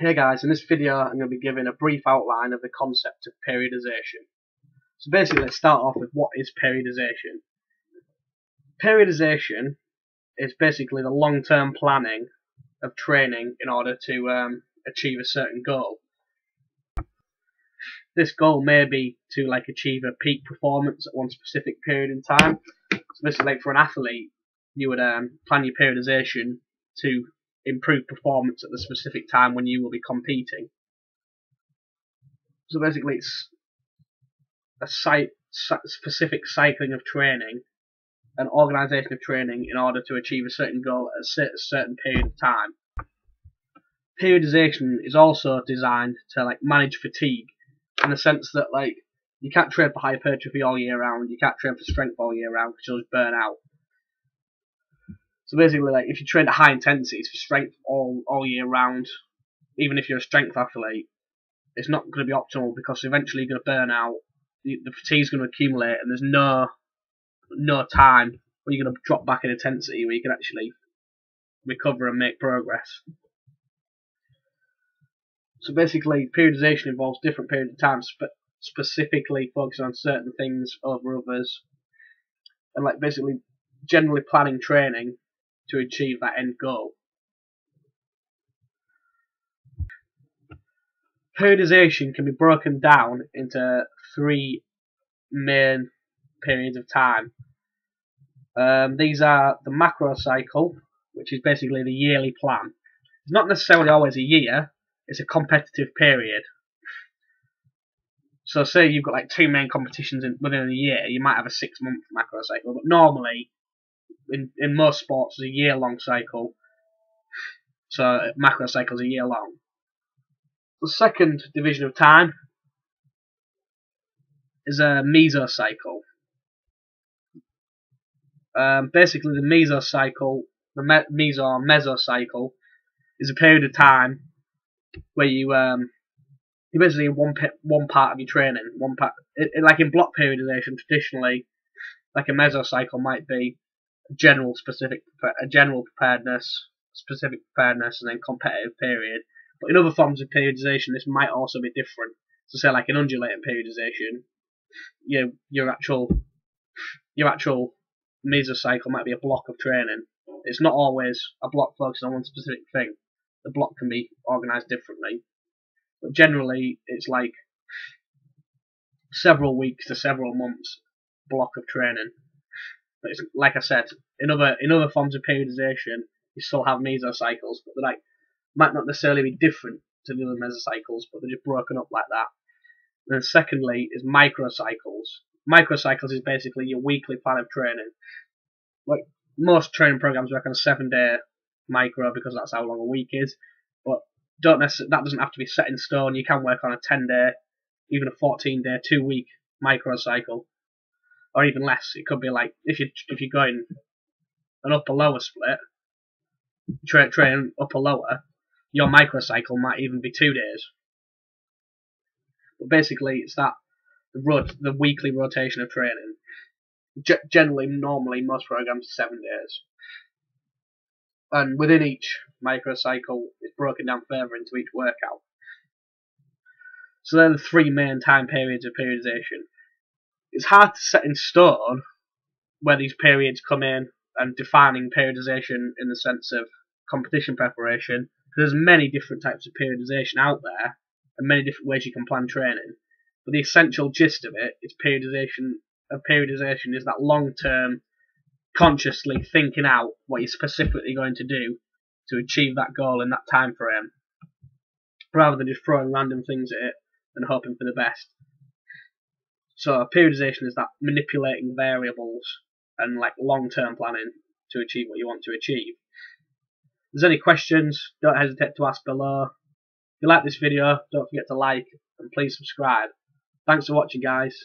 Hey guys, in this video I'm going to be giving a brief outline of the concept of periodization. So basically, let's start off with what is periodization. Periodization is basically the long-term planning of training in order to achieve a certain goal. This goal may be to achieve a peak performance at one specific period in time. So basically, for an athlete, you would plan your periodization to improve performance at the specific time when you will be competing. So basically, it's a specific cycling of training, an organisation of training in order to achieve a certain goal at a certain period of time. Periodization is also designed to manage fatigue, in the sense that you can't train for hypertrophy all year round, you can't train for strength all year round because you'll just burn out. So basically, if you train at high intensities for strength all year round, even if you're a strength athlete, it's not going to be optimal because eventually you're going to burn out, the fatigue's going to accumulate, and there's no time where you're going to drop back in intensity where you can actually recover and make progress. So basically, periodization involves different periods of time, specifically focusing on certain things over others, and basically generally planning training to achieve that end goal. Periodization can be broken down into three main periods of time. These are the macro cycle, which is basically the yearly plan. It's not necessarily always a year, it's a competitive period. So say you've got two main competitions within a year, you might have a 6-month macro cycle, but normally in most sports it's a year-long cycle. So macro cycles are a year long. The second division of time is a mesocycle. Basically, the mesocycle, mesocycle, is a period of time where you basically one part of your training, like in block periodization. Traditionally, a mesocycle might be general preparedness, specific preparedness, and then competitive period. But in other forms of periodization, this might also be different. So say an undulating periodization, your actual mesocycle might be a block of training. It's not always a block focused on one specific thing. The block can be organised differently, but generally it's several weeks to several months block of training. But it's, like I said, in other forms of periodization, you still have mesocycles, but they might not necessarily be different to the other mesocycles, but they're just broken up like that. And then secondly is microcycles. Microcycles is basically your weekly plan of training. Most training programs work on a 7-day micro because that's how long a week is, but that doesn't have to be set in stone. You can work on a 10-day, even a 14-day, 2-week microcycle, or even less. It could be if you're going an upper-lower split, train upper-lower, your microcycle might even be 2 days. But basically, it's the weekly rotation of training. Normally, most programs are 7 days. And within each microcycle, it's broken down further into each workout. So they're the three main time periods of periodization. It's hard to set in stone where these periods come in and defining periodization in the sense of competition preparation, because there's many different types of periodization out there and many different ways you can plan training. But the essential gist of it is periodization is that long-term, consciously thinking out what you're specifically going to do to achieve that goal in that time frame, rather than just throwing random things at it and hoping for the best. So periodization is that manipulating variables and long-term planning to achieve what you want to achieve. If there's any questions, don't hesitate to ask below. If you like this video, don't forget to like and please subscribe. Thanks for watching, guys.